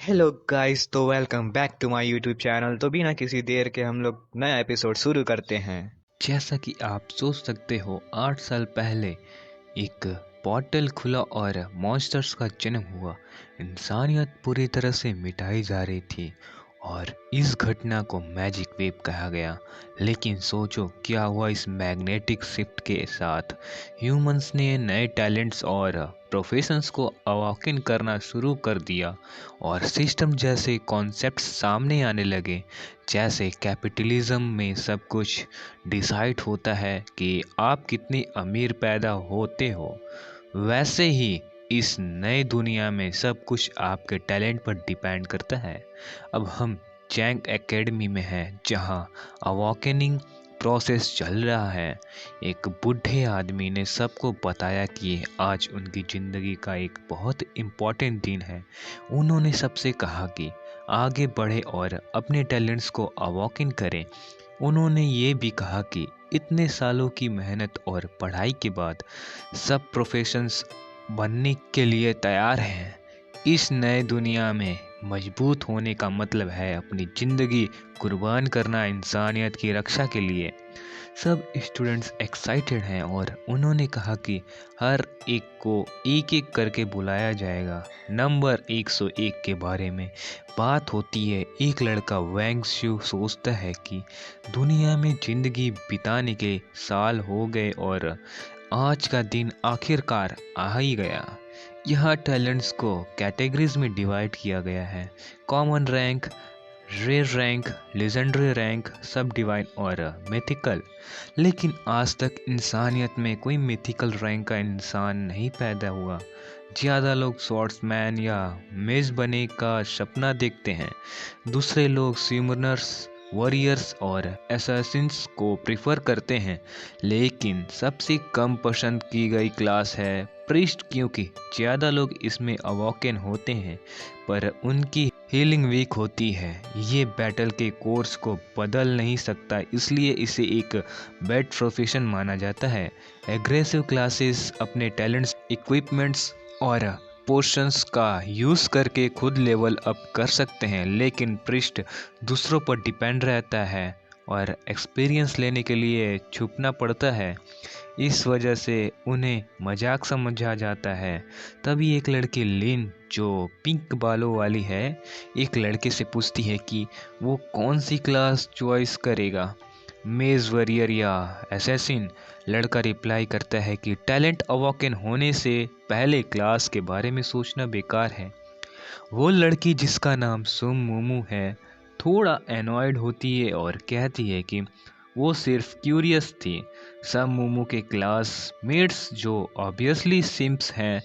Hello guys, तो welcome back to my YouTube channel. तो बिना किसी देर के हम लोग नया एपिसोड शुरू करते हैं। जैसा कि आप सोच सकते हो 8 साल पहले एक पोर्टल खुला और मॉन्स्टर्स का जन्म हुआ। इंसानियत पूरी तरह से मिटाई जा रही थी और इस घटना को मैजिक वेव कहा गया। लेकिन सोचो क्या हुआ इस मैग्नेटिक शिफ्ट के साथ। ह्यूमंस ने नए टैलेंट्स और प्रोफेशंस को अवाकिन करना शुरू कर दिया और सिस्टम जैसे कॉन्सेप्ट्स सामने आने लगे। जैसे कैपिटलिज्म में सब कुछ डिसाइड होता है कि आप कितनी अमीर पैदा होते हो, वैसे ही इस नए दुनिया में सब कुछ आपके टैलेंट पर डिपेंड करता है। अब हम चैंग एकेडमी में हैं जहां अवॉकेनिंग प्रोसेस चल रहा है। एक बूढ़े आदमी ने सबको बताया कि आज उनकी ज़िंदगी का एक बहुत इम्पोर्टेंट दिन है। उन्होंने सबसे कहा कि आगे बढ़े और अपने टैलेंट्स को अवॉकिन करें। उन्होंने ये भी कहा कि इतने सालों की मेहनत और पढ़ाई के बाद सब प्रोफेशंस बनने के लिए तैयार हैं। इस नए दुनिया में मजबूत होने का मतलब है अपनी ज़िंदगी कुर्बान करना इंसानियत की रक्षा के लिए। सब स्टूडेंट्स एक्साइटेड हैं और उन्होंने कहा कि हर एक को एक एक करके बुलाया जाएगा। नंबर 101 के बारे में बात होती है। एक लड़का वैंग शू सोचता है कि दुनिया में ज़िंदगी बिताने के साल हो गए और आज का दिन आखिरकार आ ही गया। यहाँ टैलेंट्स को कैटेगरीज में डिवाइड किया गया है। Common rank, rare rank, legendary rank, सब डिवाइन और मिथिकल। लेकिन आज तक इंसानियत में कोई मिथिकल रैंक का इंसान नहीं पैदा हुआ। ज़्यादा लोग स्वॉर्ड्समैन या मेज बने का सपना देखते हैं। दूसरे लोग स्विमरर्स, वॉरियर्स और असैसिन्स को प्रिफर करते हैं। लेकिन सबसे कम पसंद की गई क्लास है प्रीस्ट, क्योंकि ज़्यादा लोग इसमें अवॉकन होते हैं पर उनकी हीलिंग वीक होती है। ये बैटल के कोर्स को बदल नहीं सकता, इसलिए इसे एक बैड प्रोफेशन माना जाता है। एग्रेसिव क्लासेस अपने टैलेंट्स, इक्विपमेंट्स और पोर्शंस का यूज़ करके खुद लेवल अप कर सकते हैं। लेकिन पृष्ठ दूसरों पर डिपेंड रहता है और एक्सपीरियंस लेने के लिए छुपना पड़ता है। इस वजह से उन्हें मजाक समझा जाता है। तभी एक लड़की लिन, जो पिंक बालों वाली है, एक लड़के से पूछती है कि वो कौन सी क्लास चॉइस करेगा, मेज, वॉरियर या एसेसिन। लड़का रिप्लाई करता है कि टैलेंट अवॉकन होने से पहले क्लास के बारे में सोचना बेकार है। वो लड़की, जिसका नाम सुम मोमू है, थोड़ा एनॉयड होती है और कहती है कि वो सिर्फ क्यूरियस थी। सब मोमू के क्लासमेट्स, जो ऑब्वियसली सिम्प्स हैं,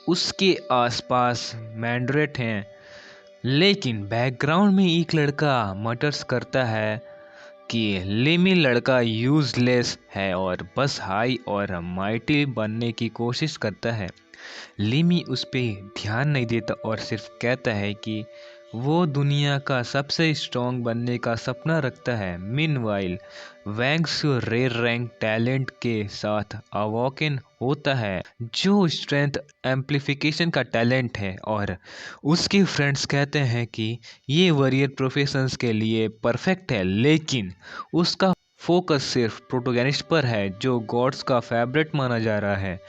उसके आसपास मैंड्रेट हैं। लेकिन बैकग्राउंड में एक लड़का मटर्स करता है कि लेमी लड़का यूजलेस है और बस हाई और माइटी बनने की कोशिश करता है। लिमी उस पर ध्यान नहीं देता और सिर्फ कहता है कि वो दुनिया का सबसे स्ट्रॉन्ग बनने का सपना रखता है। मीनवाइल वैंग्स रेयर रैंक टैलेंट के साथ अवॉकन होता है, जो स्ट्रेंथ एम्प्लीफिकेशन का टैलेंट है, और उसके फ्रेंड्स कहते हैं कि ये वॉरियर प्रोफेशंस के लिए परफेक्ट है। लेकिन उसका फोकस सिर्फ प्रोटोगेनिस्ट पर है, जो गॉड्स का फेवरेट माना जा रहा है।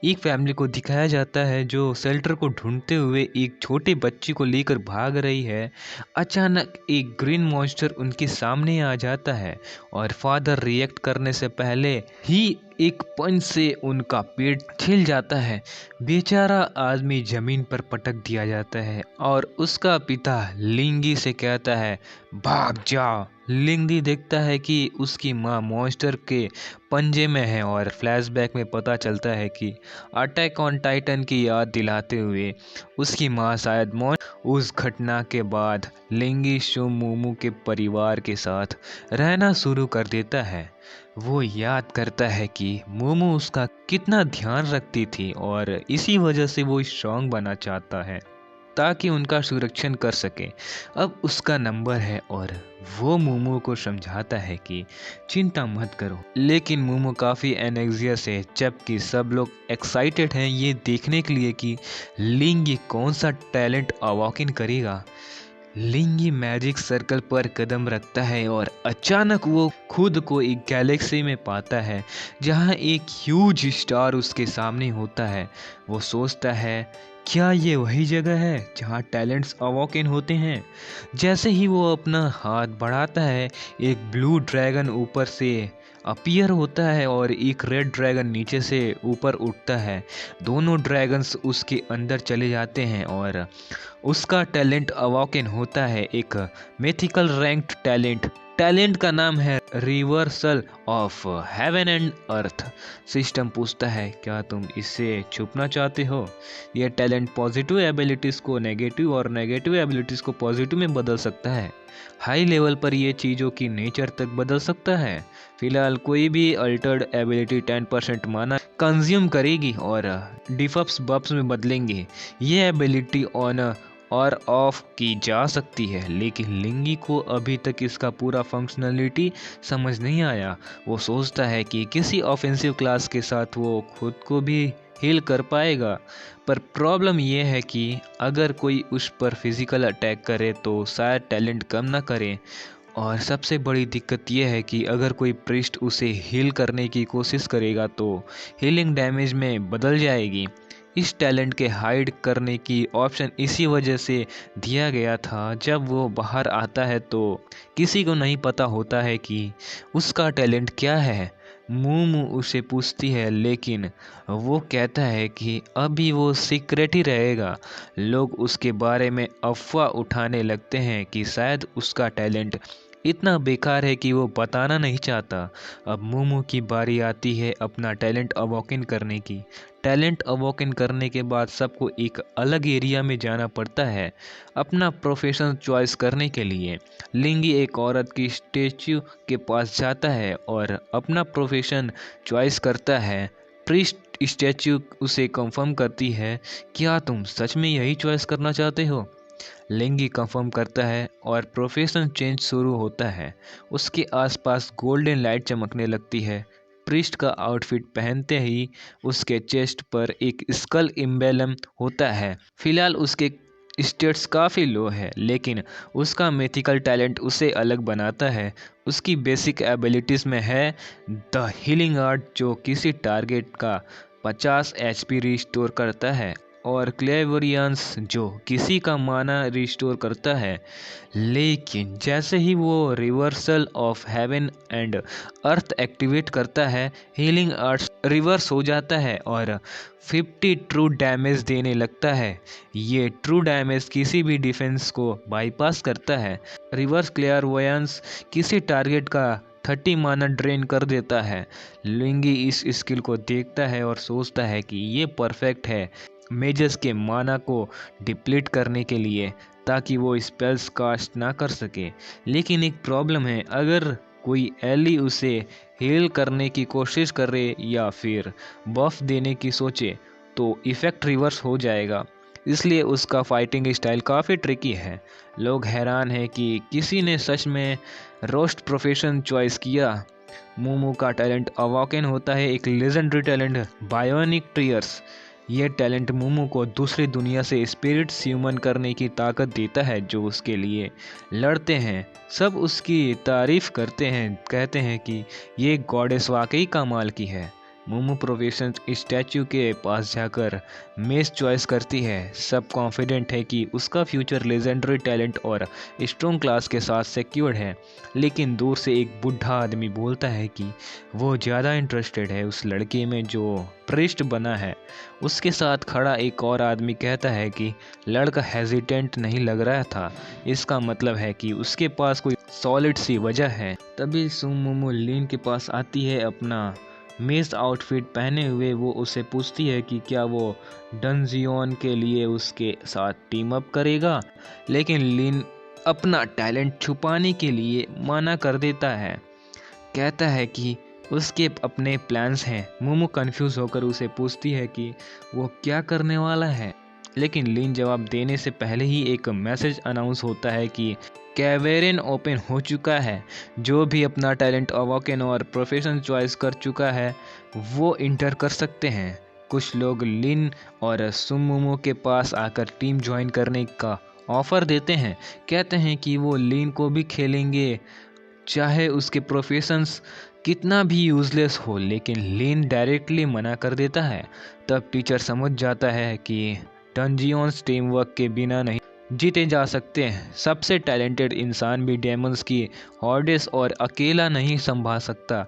एक फैमिली को दिखाया जाता है जो शेल्टर को ढूंढते हुए एक छोटे बच्चे को लेकर भाग रही है। अचानक एक ग्रीन मॉन्स्टर उनके सामने आ जाता है और फादर रिएक्ट करने से पहले ही एक पंच से उनका पेट छिल जाता है। बेचारा आदमी जमीन पर पटक दिया जाता है और उसका पिता लिंगी से कहता है, भाग जाओ। लिंगी देखता है कि उसकी माँ मॉन्स्टर के पंजे में है और फ्लैशबैक में पता चलता है कि अटैक ऑन टाइटन की याद दिलाते हुए उसकी माँ शायद उस घटना के बाद लिंगी शोमोमू के परिवार के साथ रहना शुरू कर देता है। वो याद करता है कि मोमो उसका कितना ध्यान रखती थी और इसी वजह से वो स्ट्रांग बनना चाहता है। ताकि उनका सुरक्षण कर सके। अब उसका नंबर है और वो मोमो को समझाता है कि चिंता मत करो। लेकिन मोमो काफ़ी एनेक्सियस है, जबकि सब लोग एक्साइटेड हैं ये देखने के लिए कि लिंगी कौन सा टैलेंट अवॉकिन करेगा। लिंगी मैजिक सर्कल पर कदम रखता है और अचानक वो खुद को एक गैलेक्सी में पाता है जहाँ एक ह्यूज स्टार उसके सामने होता है। वो सोचता है क्या ये वही जगह है जहाँ टैलेंट्स अवॉकिन होते हैं। जैसे ही वो अपना हाथ बढ़ाता है, एक ब्लू ड्रैगन ऊपर से अपीयर होता है और एक रेड ड्रैगन नीचे से ऊपर उठता है। दोनों ड्रैगन्स उसके अंदर चले जाते हैं और उसका टैलेंट अवॉकिन होता है, एक मिथिकल रैंक्ड टैलेंट। टैलेंट का नाम है reversal of heaven and earth. System पूछता है क्या तुम इससे छुपना चाहते हो। यह टैलेंट पॉजिटिव एबिलिटीज को नेगेटिव और नेगेटिव एबिलिटीज को पॉजिटिव में बदल सकता है। हाई लेवल पर यह चीज़ों की नेचर तक बदल सकता है। फिलहाल कोई भी अल्टर्ड एबिलिटी 10% माना कंज्यूम करेगी और डिफअप्स बफ्स में बदलेंगे। ये एबिलिटी ऑन और ऑफ की जा सकती है, लेकिन लिंगी को अभी तक इसका पूरा फंक्शनलिटी समझ नहीं आया। वो सोचता है कि किसी ऑफेंसिव क्लास के साथ वो खुद को भी हील कर पाएगा, पर प्रॉब्लम ये है कि अगर कोई उस पर फिजिकल अटैक करे तो शायद टैलेंट कम ना करे। और सबसे बड़ी दिक्कत यह है कि अगर कोई प्रिस्ट उसे हील करने की कोशिश करेगा तो हीलिंग डैमेज में बदल जाएगी। इस टैलेंट के हाइड करने की ऑप्शन इसी वजह से दिया गया था। जब वो बाहर आता है तो किसी को नहीं पता होता है कि उसका टैलेंट क्या है। मूमू उसे पूछती है, लेकिन वो कहता है कि अभी वो सीक्रेट ही रहेगा। लोग उसके बारे में अफवाह उठाने लगते हैं कि शायद उसका टैलेंट इतना बेकार है कि वो बताना नहीं चाहता। अब मूमू की बारी आती है अपना टैलेंट अवॉकिन करने की। टैलेंट अवॉकिन करने के बाद सबको एक अलग एरिया में जाना पड़ता है अपना प्रोफेशन चॉइस करने के लिए। लिंगी एक औरत की स्टैच्यू के पास जाता है और अपना प्रोफेशन चॉइस करता है। प्रीस्ट स्टैच्यू उसे कंफर्म करती है क्या तुम सच में यही चॉइस करना चाहते हो। लिंगी कंफर्म करता है और प्रोफेशन चेंज शुरू होता है। उसके आसपास गोल्डन लाइट चमकने लगती है। प्रीस्ट का आउटफिट पहनते ही उसके चेस्ट पर एक स्कल एम्बेलम होता है। फिलहाल उसके स्टेट्स काफ़ी लो है, लेकिन उसका मिथिकल टैलेंट उसे अलग बनाता है। उसकी बेसिक एबिलिटीज़ में है द हीलिंग आर्ट, जो किसी टारगेट का 50 HP रिस्टोर करता है, और क्लेवरियंस, जो किसी का माना रिस्टोर करता है। लेकिन जैसे ही वो reversal of heaven and earth activate करता है, हीलिंग आर्ट्स रिवर्स हो जाता है और 50 ट्रू डैमेज देने लगता है। ये ट्रू डैमेज किसी भी डिफेंस को बाईपास करता है। रिवर्स क्लेयरवोयंस किसी टारगेट का 30 माना ड्रेन कर देता है। लिंगी इस स्किल को देखता है और सोचता है कि ये परफेक्ट है मेजस के माना को डिप्लीट करने के लिए, ताकि वो स्पेल्स कास्ट ना कर सके। लेकिन एक प्रॉब्लम है, अगर कोई एली उसे हील करने की कोशिश करे या फिर बफ देने की सोचे तो इफ़ेक्ट रिवर्स हो जाएगा। इसलिए उसका फाइटिंग स्टाइल काफ़ी ट्रिकी है। लोग हैरान हैं कि किसी ने सच में रोस्ट प्रोफेशन चॉइस किया। मोमो का टैलेंट अवॉकन होता है, एक लेजेंडरी टैलेंट बायोनिक टीयर्स। यह टैलेंट मोमो को दूसरी दुनिया से स्पिरिट्स ह्यूमन करने की ताकत देता है, जो उसके लिए लड़ते हैं। सब उसकी तारीफ करते हैं, कहते हैं कि ये गॉडेस वाकई कमाल की है। मोमो प्रोफेशन स्टैच्यू के पास जाकर मेस चॉइस करती है। सब कॉन्फिडेंट है कि उसका फ्यूचर लेजेंडरी टैलेंट और स्ट्रॉन्ग क्लास के साथ सिक्योर्ड है। लेकिन दूर से एक बूढ़ा आदमी बोलता है कि वो ज़्यादा इंटरेस्टेड है उस लड़के में जो प्रिस्ट बना है। उसके साथ खड़ा एक और आदमी कहता है कि लड़का हेजिटेंट नहीं लग रहा था, इसका मतलब है कि उसके पास कोई सॉलिड सी वजह है। तभी सुमोमो लिन के पास आती है अपना मेस आउटफिट पहने हुए। वो उसे पूछती है कि क्या वो डंजियोन के लिए उसके साथ टीम अप करेगा, लेकिन लिन अपना टैलेंट छुपाने के लिए मना कर देता है। कहता है कि उसके अपने प्लान्स हैं। मोमो कंफ्यूज होकर उसे पूछती है कि वो क्या करने वाला है। लेकिन लीन जवाब देने से पहले ही एक मैसेज अनाउंस होता है कि कैवेरिन ओपन हो चुका है। जो भी अपना टैलेंट अवॉकन और प्रोफेशन चॉइस कर चुका है वो इंटर कर सकते हैं। कुछ लोग लिन और सुमुमो के पास आकर टीम ज्वाइन करने का ऑफर देते हैं, कहते हैं कि वो लिन को भी खेलेंगे चाहे उसके प्रोफेशंस कितना भी यूजलेस हो, लेकिन लिन डायरेक्टली मना कर देता है। तब टीचर समझ जाता है कि डंजियंस टीम वर्क के बिना नहीं जीते जा सकते हैं। सबसे टैलेंटेड इंसान भी डेमंस की हॉर्डेस और अकेला नहीं संभाल सकता।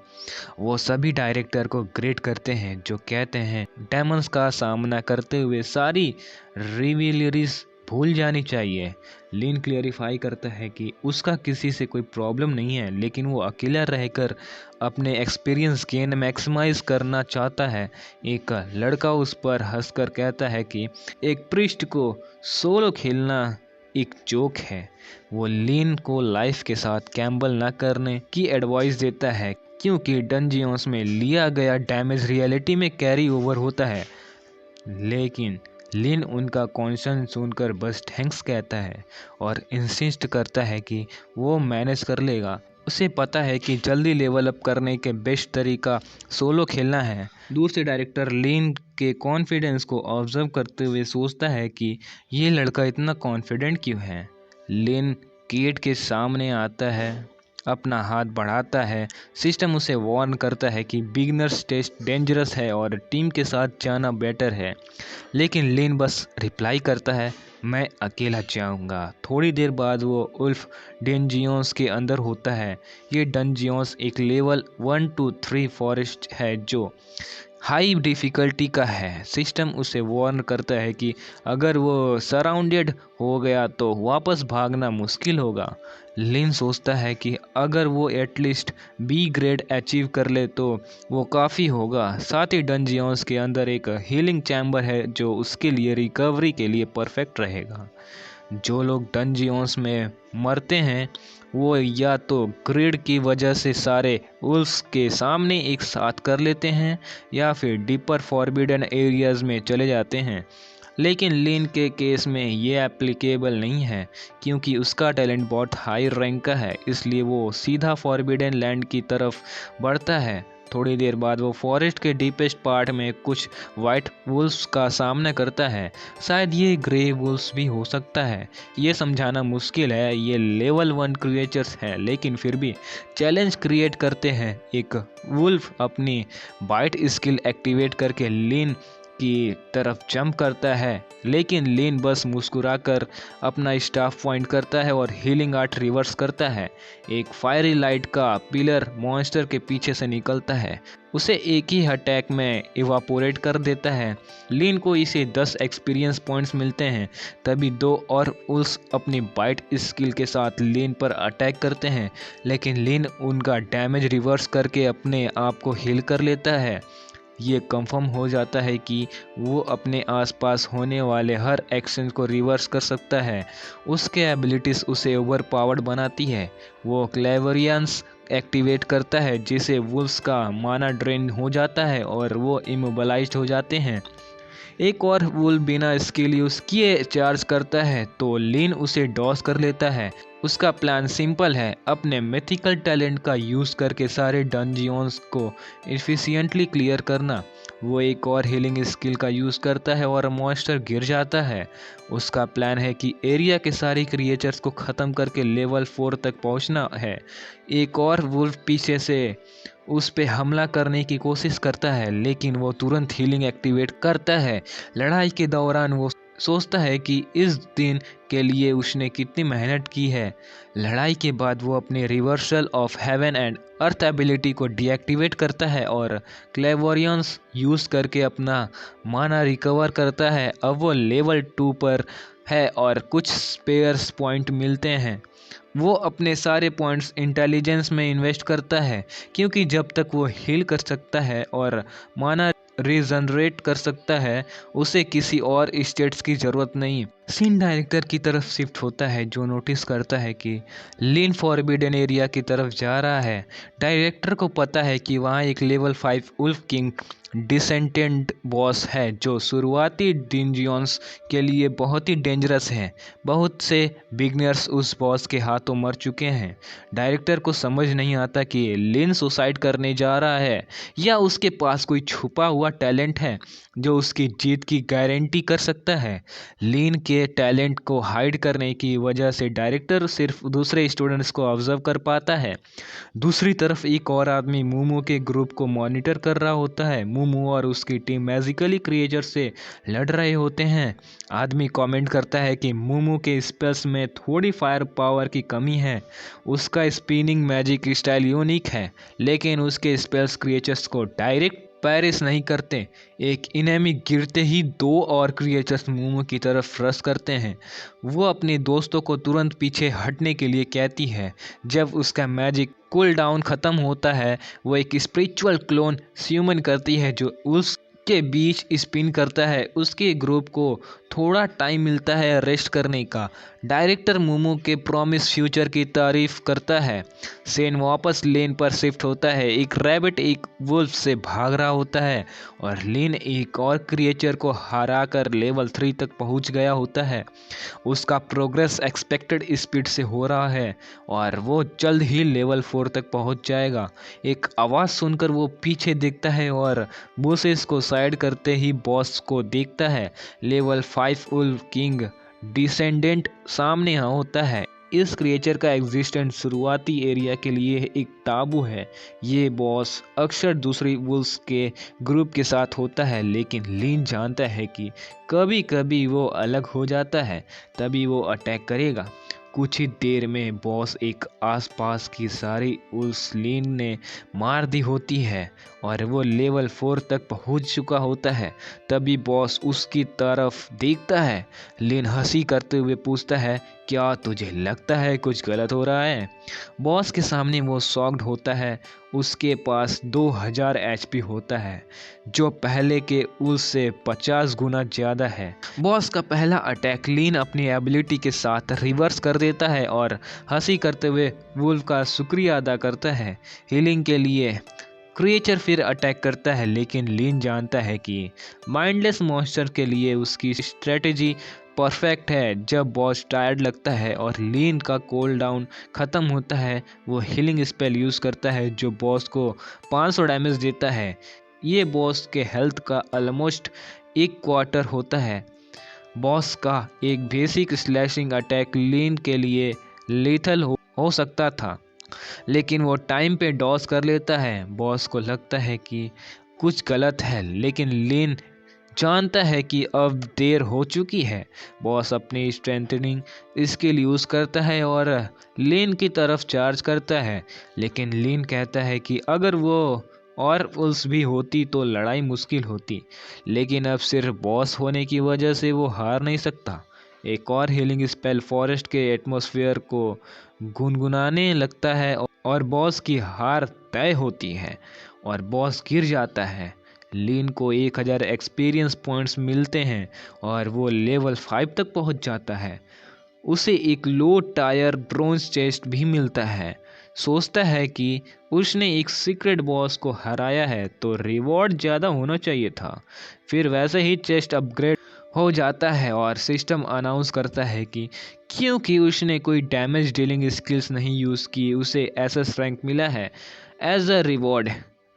वो सभी डायरेक्टर को ग्रेड करते हैं, जो कहते हैं डेमंस का सामना करते हुए सारी रिविलरीज भूल जानी चाहिए। लिन क्लियरिफाई करता है कि उसका किसी से कोई प्रॉब्लम नहीं है, लेकिन वो अकेला रहकर अपने एक्सपीरियंस गेन मैक्सिमाइज करना चाहता है। एक लड़का उस पर हंसकर कहता है कि एक प्रिस्ट को सोलो खेलना एक जोक है। वो लिन को लाइफ के साथ कैम्बल न करने की एडवाइस देता है, क्योंकि डंजियंस में लिया गया डैमेज रियलिटी में कैरी ओवर होता है। लेकिन लिन उनका कॉन्शन सुनकर बस थैंक्स कहता है और इंसिस्ट करता है कि वो मैनेज कर लेगा। उसे पता है कि जल्दी लेवल अप करने के बेस्ट तरीका सोलो खेलना है। दूर से डायरेक्टर लिन के कॉन्फिडेंस को ऑब्जर्व करते हुए सोचता है कि ये लड़का इतना कॉन्फिडेंट क्यों है। लिन गेट के सामने आता है, अपना हाथ बढ़ाता है। सिस्टम उसे वार्न करता है कि बिगिनर्स टेस्ट डेंजरस है और टीम के साथ जाना बेटर है, लेकिन लिन बस रिप्लाई करता है, मैं अकेला जाऊंगा। थोड़ी देर बाद वो उल्फ डंजियंस के अंदर होता है। ये डंजियंस एक लेवल 1 to 3 फॉरेस्ट है जो हाई डिफ़िकल्टी का है। सिस्टम उसे वार्न करता है कि अगर वो सराउंडेड हो गया तो वापस भागना मुश्किल होगा। लिन सोचता है कि अगर वो एटलीस्ट बी ग्रेड अचीव कर ले तो वो काफ़ी होगा। साथ ही डंजियंस के अंदर एक हीलिंग चैम्बर है जो उसके लिए रिकवरी के लिए परफेक्ट रहेगा। जो लोग डंजियंस में मरते हैं वो या तो ग्रिड की वजह से सारे वुल्फ्स के सामने एक साथ कर लेते हैं या फिर डीपर फॉरबिडन एरियाज में चले जाते हैं। लेकिन लिन के केस में ये एप्लीकेबल नहीं है, क्योंकि उसका टैलेंट बहुत हाई रैंक का है, इसलिए वो सीधा फॉरबिडन लैंड की तरफ बढ़ता है। थोड़ी देर बाद वो फॉरेस्ट के डीपेस्ट पार्ट में कुछ वाइट वुल्फ्स का सामना करता है। शायद ये ग्रे वुल्फ्स भी हो सकता है, ये समझाना मुश्किल है। ये लेवल 1 क्रिएचर्स हैं, लेकिन फिर भी चैलेंज क्रिएट करते हैं। एक वुल्फ अपनी बाइट स्किल एक्टिवेट करके लिन की तरफ जंप करता है, लेकिन लिन बस मुस्कुराकर अपना स्टाफ पॉइंट करता है और हीलिंग आर्ट रिवर्स करता है। एक फायरी लाइट का पिलर मॉन्स्टर के पीछे से निकलता है, उसे एक ही अटैक में इवापोरेट कर देता है। लिन को इसे 10 एक्सपीरियंस पॉइंट्स मिलते हैं। तभी 2 और उल्स अपनी बाइट स्किल के साथ लिन पर अटैक करते हैं, लेकिन लिन उनका डैमेज रिवर्स करके अपने आप को हील कर लेता है। ये कंफर्म हो जाता है कि वो अपने आसपास होने वाले हर एक्शन को रिवर्स कर सकता है। उसके एबिलिटीज़ उसे ओवरपावर्ड बनाती है। वो क्लेवरियंस एक्टिवेट करता है, जिसे वुल्फ्स का माना ड्रेन हो जाता है और वो इमोबलाइज्ड हो जाते हैं। एक और वुल्फ बिना स्किल यूज किए चार्ज करता है तो लिन उसे डॉस कर लेता है। उसका प्लान सिंपल है, अपने मिथिकल टैलेंट का यूज़ करके सारे डंजियंस को एफिशिएंटली क्लियर करना। वो एक और हीलिंग स्किल का यूज़ करता है और मॉन्स्टर गिर जाता है। उसका प्लान है कि एरिया के सारे क्रिएचर्स को ख़त्म करके लेवल 4 तक पहुंचना है। एक और वुल्फ पीछे से उस पे हमला करने की कोशिश करता है, लेकिन वो तुरंत हीलिंग एक्टिवेट करता है। लड़ाई के दौरान वो सोचता है कि इस दिन के लिए उसने कितनी मेहनत की है। लड़ाई के बाद वो अपने reversal of heaven and earth ability को डीएक्टिवेट करता है और क्लेवोरियंस यूज़ करके अपना माना रिकवर करता है। अब वो लेवल 2 पर है और कुछ स्पेयर्स पॉइंट मिलते हैं। वो अपने सारे पॉइंट्स इंटेलिजेंस में इन्वेस्ट करता है, क्योंकि जब तक वो हील कर सकता है और माना रीजनरेट कर सकता है, उसे किसी और स्टेट्स की ज़रूरत नहीं। सीन डायरेक्टर की तरफ शिफ्ट होता है, जो नोटिस करता है कि लिन फॉरबिडन एरिया की तरफ जा रहा है। डायरेक्टर को पता है कि वहाँ एक लेवल 5 उल्फ किंग डिसेंटेंट बॉस है जो शुरुआती डंजियंस के लिए बहुत ही डेंजरस है। बहुत से बिगनर्स उस बॉस के हाथों मर चुके हैं। डायरेक्टर को समझ नहीं आता कि लिन सुसाइड करने जा रहा है या उसके पास कोई छुपा हुआ टैलेंट है जो उसकी जीत की गारंटी कर सकता है। लिन के टैलेंट को हाइड करने की वजह से डायरेक्टर सिर्फ दूसरे स्टूडेंट्स को ऑब्जर्व कर पाता है। दूसरी तरफ एक और आदमी मूमू के ग्रुप को मॉनिटर कर रहा होता है। मूमू और उसकी टीम मैजिकली क्रिएचर से लड़ रहे होते हैं। आदमी कमेंट करता है कि मूमू के स्पेल्स में थोड़ी फायर पावर की कमी है। उसका स्पिनिंग मैजिक स्टाइल यूनिक है, लेकिन उसके स्पेल्स क्रिएचर्स को डायरेक्ट पैरिस नहीं करते। एक इनेमी गिरते ही दो और क्रिएचर्स मूमू की तरफ रश करते हैं। वो अपने दोस्तों को तुरंत पीछे हटने के लिए कहती है। जब उसका मैजिक कूल डाउन खत्म होता है, वो एक स्पिरिचुअल क्लोन स्यूमन करती है जो उसके बीच स्पिन करता है। उसके ग्रुप को थोड़ा टाइम मिलता है रेस्ट करने का। डायरेक्टर मोमो के प्रॉमिस फ्यूचर की तारीफ करता है। सेन वापस लेन पर शिफ्ट होता है। एक रैबिट एक वुल्फ से भाग रहा होता है और लेन एक और क्रिएचर को हराकर लेवल 3 तक पहुंच गया होता है। उसका प्रोग्रेस एक्सपेक्टेड स्पीड से हो रहा है और वो जल्द ही लेवल 4 तक पहुंच जाएगा। एक आवाज़ सुनकर वो पीछे देखता है और बुशेस को साइड करते ही बॉस को देखता है। लेवल 5 उल्फ किंग डिसेंडेंट सामने होता है। इस क्रिएचर का एग्जिस्टेंस शुरुआती एरिया के लिए एक ताबू है। ये बॉस अक्सर दूसरी वुल्फ्स के ग्रुप के साथ होता है, लेकिन लीन जानता है कि कभी कभी वो अलग हो जाता है, तभी वो अटैक करेगा। कुछ ही देर में बॉस एक आसपास की सारी वुल्फ्स लीन ने मार दी होती है और वो लेवल 4 तक पहुंच चुका होता है। तभी बॉस उसकी तरफ देखता है। लीन हंसी करते हुए पूछता है, क्या तुझे लगता है कुछ गलत हो रहा है? बॉस के सामने वो शॉक्ड होता है। उसके पास 2000 एचपी होता है, जो पहले के उससे 50 गुना ज़्यादा है। बॉस का पहला अटैक लीन अपनी एबिलिटी के साथ रिवर्स कर देता है और हंसी करते हुए वुल्फ का शुक्रिया अदा करता है। हीलिंग के लिए क्रिएचर फिर अटैक करता है, लेकिन लीन जानता है कि माइंडलेस मॉन्स्टर के लिए उसकी स्ट्रेटेजी परफेक्ट है। जब बॉस टायर्ड लगता है और लीन का कूल डाउन ख़त्म होता है, वो हीलिंग स्पेल यूज़ करता है जो बॉस को 500 डैमेज देता है। ये बॉस के हेल्थ का ऑलमोस्ट 1/4 होता है। बॉस का एक बेसिक स्लैशिंग अटैक लीन के लिए लीथल हो सकता था, लेकिन वो टाइम पे डॉज कर लेता है। बॉस को लगता है कि कुछ गलत है, लेकिन लीन जानता है कि अब देर हो चुकी है। बॉस अपनी स्ट्रेंथनिंग स्किल यूज़ करता है और लीन की तरफ चार्ज करता है, लेकिन लीन कहता है कि अगर वो और उल्स भी होती तो लड़ाई मुश्किल होती, लेकिन अब सिर्फ बॉस होने की वजह से वो हार नहीं सकता। एक और हीलिंग स्पेल फॉरेस्ट के एटमॉस्फेयर को गुनगुनाने लगता है और बॉस की हार तय होती है और बॉस गिर जाता है। लीन को 1000 एक्सपीरियंस पॉइंट्स मिलते हैं और वो लेवल 5 तक पहुंच जाता है। उसे एक लो टायर ब्रोंज चेस्ट भी मिलता है। सोचता है कि उसने एक सीक्रेट बॉस को हराया है तो रिवॉर्ड ज़्यादा होना चाहिए था। फिर वैसे ही चेस्ट अपग्रेड हो जाता है और सिस्टम अनाउंस करता है कि क्योंकि उसने कोई डैमेज डीलिंग स्किल्स नहीं यूज़ की, उसे एसएस रैंक मिला है। एज अ रिवॉर्ड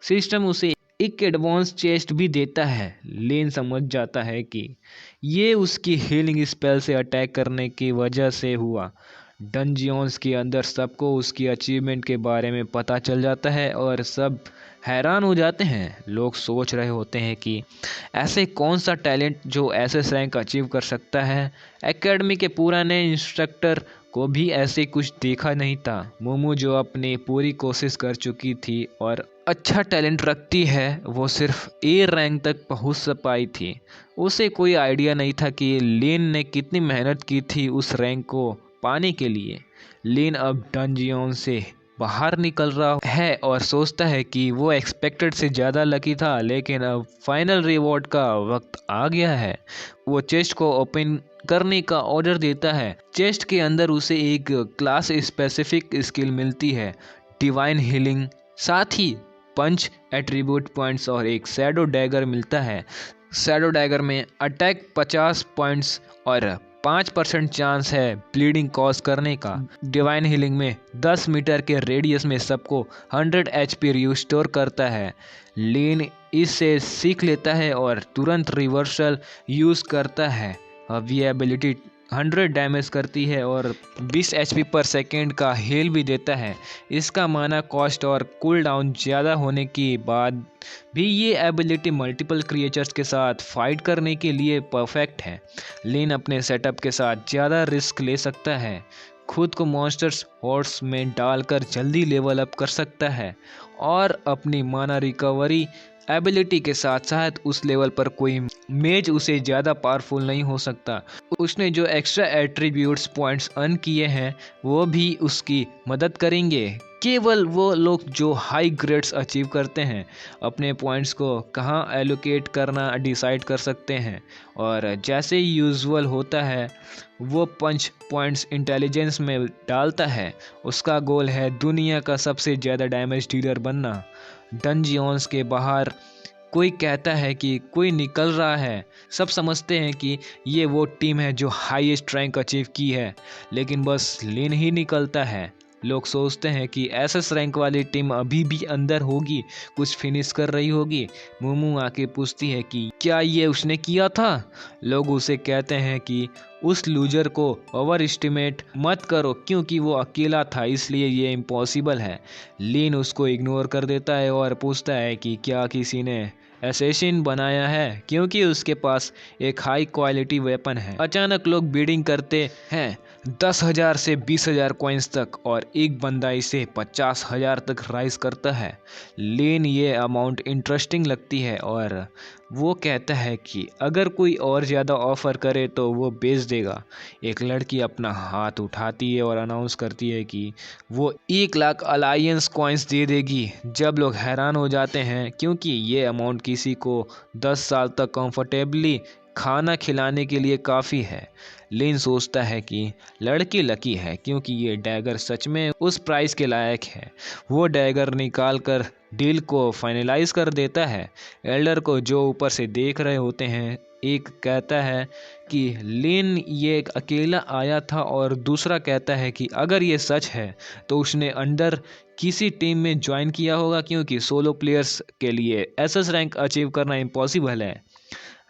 सिस्टम उसे एक एडवांस चेस्ट भी देता है। लेन समझ जाता है कि ये उसकी हीलिंग स्पेल से अटैक करने की वजह से हुआ। डंजियंस के अंदर सबको उसकी अचीवमेंट के बारे में पता चल जाता है और सब हैरान हो जाते हैं। लोग सोच रहे होते हैं कि ऐसे कौन सा टैलेंट जो एसएस रैंक अचीव कर सकता है। एकेडमी के पुराने इंस्ट्रक्टर को भी ऐसे कुछ देखा नहीं था। मोमो जो अपनी पूरी कोशिश कर चुकी थी और अच्छा टैलेंट रखती है, वो सिर्फ ए रैंक तक पहुंच पाई थी। उसे कोई आइडिया नहीं था कि लेन ने कितनी मेहनत की थी उस रैंक को पाने के लिए। लेन अब डंजियन से बाहर निकल रहा है और सोचता है कि वो एक्सपेक्टेड से ज़्यादा लकी था, लेकिन अब फाइनल रिवॉर्ड का वक्त आ गया है। वो चेस्ट को ओपन करने का ऑर्डर देता है। चेस्ट के अंदर उसे एक क्लास स्पेसिफिक स्किल मिलती है, डिवाइन हीलिंग। साथ ही पंच एट्रीब्यूट पॉइंट्स और एक शैडो डैगर मिलता है। शैडो डैगर में अटैक 50 पॉइंट्स और 5% चांस है ब्लीडिंग कॉज करने का। डिवाइन हीलिंग में 10 मीटर के रेडियस में सबको 100 HP रिस्टोर करता है। लीन इससे सीख लेता है और तुरंत रिवर्सल यूज करता है। अब ये एबिलिटी 100 डैमेज करती है और 20 HP पर सेकेंड का हील भी देता है। इसका माना कॉस्ट और कूल डाउन ज़्यादा होने के बाद भी ये एबिलिटी मल्टीपल क्रिएचर्स के साथ फाइट करने के लिए परफेक्ट है। लीन अपने सेटअप के साथ ज़्यादा रिस्क ले सकता है, खुद को मॉन्स्टर्स हॉर्स में डालकर जल्दी लेवल अप कर सकता है और अपनी माना रिकवरी एबिलिटी के साथ साथ उस लेवल पर कोई मेज उसे ज़्यादा पावरफुल नहीं हो सकता। उसने जो एक्स्ट्रा एट्रीब्यूट्स पॉइंट्स अर्न किए हैं वो भी उसकी मदद करेंगे। केवल वो लोग जो हाई ग्रेड्स अचीव करते हैं अपने पॉइंट्स को कहाँ एलोकेट करना डिसाइड कर सकते हैं, और जैसे यूजुअल होता है वो पंच पॉइंट्स इंटेलिजेंस में डालता है। उसका गोल है दुनिया का सबसे ज़्यादा डैमेज डीलर बनना। डंजियंस के बाहर कोई कहता है कि कोई निकल रहा है। सब समझते हैं कि ये वो टीम है जो हाईएस्ट रैंक अचीव की है, लेकिन बस लीन ही निकलता है। लोग सोचते हैं कि एसएस रैंक वाली टीम अभी भी अंदर होगी, कुछ फिनिश कर रही होगी। मोमू आके पूछती है कि क्या ये उसने किया था। लोग उसे कहते हैं कि उस लूजर को ओवर एस्टिमेट मत करो, क्योंकि वो अकेला था इसलिए ये इम्पॉसिबल है। लीन उसको इग्नोर कर देता है और पूछता है कि क्या किसी ने असैसिन बनाया है, क्योंकि उसके पास एक हाई क्वालिटी वेपन है। अचानक लोग बीडिंग करते हैं 10,000 से 20,000 कॉइन्स तक, और एक बंदा इसे 50,000 तक राइज करता है। लीन ये अमाउंट इंटरेस्टिंग लगती है और वो कहता है कि अगर कोई और ज़्यादा ऑफर करे तो वो बेच देगा। एक लड़की अपना हाथ उठाती है और अनाउंस करती है कि वो 1,00,000 अलायंस कॉइन्स दे देगी। जब लोग हैरान हो जाते हैं क्योंकि ये अमाउंट किसी को 10 साल तक कंफर्टेबली खाना खिलाने के लिए काफ़ी है। लिन सोचता है कि लड़की लकी है क्योंकि ये डैगर सच में उस प्राइस के लायक है। वो डैगर निकाल कर डील को फाइनलाइज कर देता है। एल्डर को जो ऊपर से देख रहे होते हैं, एक कहता है कि लिन ये अकेला आया था और दूसरा कहता है कि अगर ये सच है तो उसने अंडर किसी टीम में ज्वाइन किया होगा, क्योंकि सोलो प्लेयर्स के लिए एसएस रैंक अचीव करना इम्पॉसिबल है।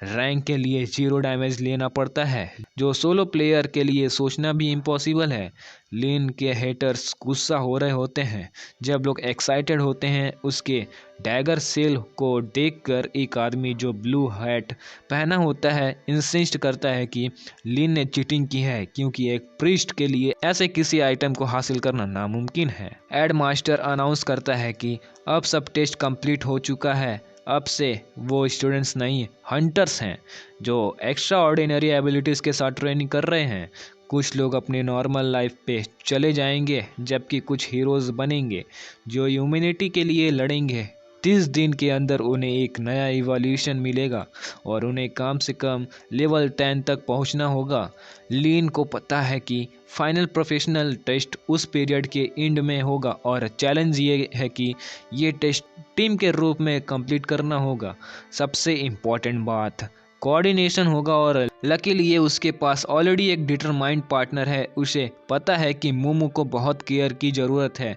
रैंक के लिए 0 डैमेज लेना पड़ता है, जो सोलो प्लेयर के लिए सोचना भी इम्पॉसिबल है। लिन के हेटर्स गुस्सा हो रहे होते हैं जब लोग एक्साइटेड होते हैं। उसके डैगर सेल को देखकर एक आदमी जो ब्लू हैट पहना होता है इंसिस्ट करता है कि लिन ने चीटिंग की है, क्योंकि एक प्रीस्ट के लिए ऐसे किसी आइटम को हासिल करना नामुमकिन है। एड मास्टर अनाउंस करता है कि अब सब टेस्ट कंप्लीट हो चुका है। अब से वो स्टूडेंट्स नहीं हंटर्स हैं जो एक्स्ट्रा ऑर्डिनरी एबिलिटीज़ के साथ ट्रेनिंग कर रहे हैं। कुछ लोग अपनी नॉर्मल लाइफ पे चले जाएंगे, जबकि कुछ हीरोज़ बनेंगे जो ह्यूमैनिटी के लिए लड़ेंगे। 30 दिन के अंदर उन्हें एक नया इवोल्यूशन मिलेगा और उन्हें कम से कम लेवल 10 तक पहुंचना होगा। लीन को पता है कि फाइनल प्रोफेशनल टेस्ट उस पीरियड के एंड में होगा और चैलेंज ये है कि ये टेस्ट टीम के रूप में कंप्लीट करना होगा। सबसे इम्पोर्टेंट बात कोऑर्डिनेशन होगा, और लकीली ये उसके पास ऑलरेडी एक डिटरमाइंड पार्टनर है। उसे पता है कि मोमो को बहुत केयर की ज़रूरत है,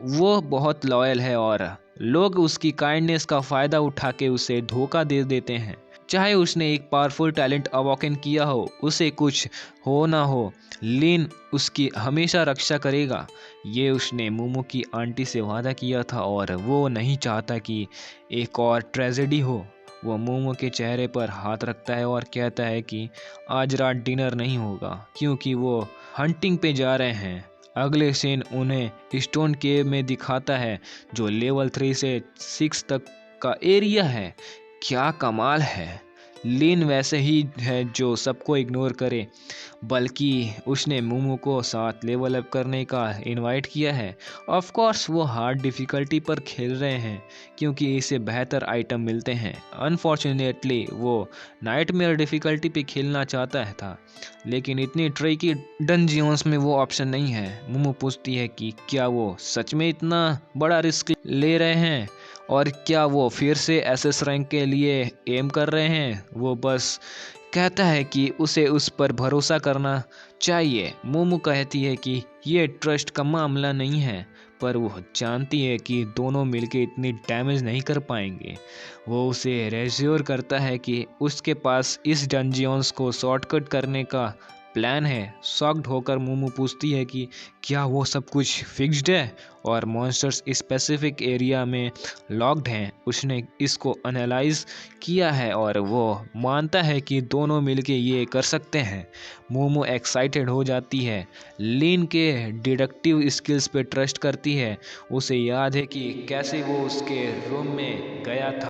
वो बहुत लॉयल है और लोग उसकी काइंडनेस का फ़ायदा उठा के उसे धोखा दे देते हैं। चाहे उसने एक पावरफुल टैलेंट अवॉकन किया हो, उसे कुछ हो ना हो, लिन उसकी हमेशा रक्षा करेगा। ये उसने मोमो की आंटी से वादा किया था और वो नहीं चाहता कि एक और ट्रेजेडी हो। वो मोमो के चेहरे पर हाथ रखता है और कहता है कि आज रात डिनर नहीं होगा, क्योंकि वो हंटिंग पे जा रहे हैं। अगले सीन उन्हें स्टोन केव में दिखाता है, जो लेवल 3 से 6 तक का एरिया है। क्या कमाल है। लीन वैसे ही है जो सबको इग्नोर करे, बल्कि उसने मोमो को साथ लेवल अप करने का इनवाइट किया है। ऑफ कोर्स वो हार्ड डिफ़िकल्टी पर खेल रहे हैं क्योंकि इसे बेहतर आइटम मिलते हैं। अनफॉर्चुनेटली वो नाइटमेयर डिफ़िकल्टी पे खेलना चाहता था, लेकिन इतनी ट्रिकी डंजियंस में वो ऑप्शन नहीं है। मोमो पूछती है कि क्या वो सच में इतना बड़ा रिस्क ले रहे हैं और क्या वो फिर से एसएस रैंक के लिए एम कर रहे हैं। वो बस कहता है कि उसे उस पर भरोसा करना चाहिए। मोमो कहती है कि ये ट्रस्ट का मामला नहीं है, पर वो जानती है कि दोनों मिलके इतनी डैमेज नहीं कर पाएंगे। वो उसे रेश्योर करता है कि उसके पास इस डंजियंस को शॉर्टकट करने का प्लान है। शॉक्ड होकर मोमो पूछती है कि क्या वो सब कुछ फिक्स्ड है और मॉन्स्टर्स स्पेसिफिक एरिया में लॉक्ड हैं। उसने इसको एनालाइज किया है और वो मानता है कि दोनों मिलके ये कर सकते हैं। मोमो एक्साइटेड हो जाती है, लीन के डिडक्टिव स्किल्स पे ट्रस्ट करती है। उसे याद है कि कैसे वो उसके रूम में गया था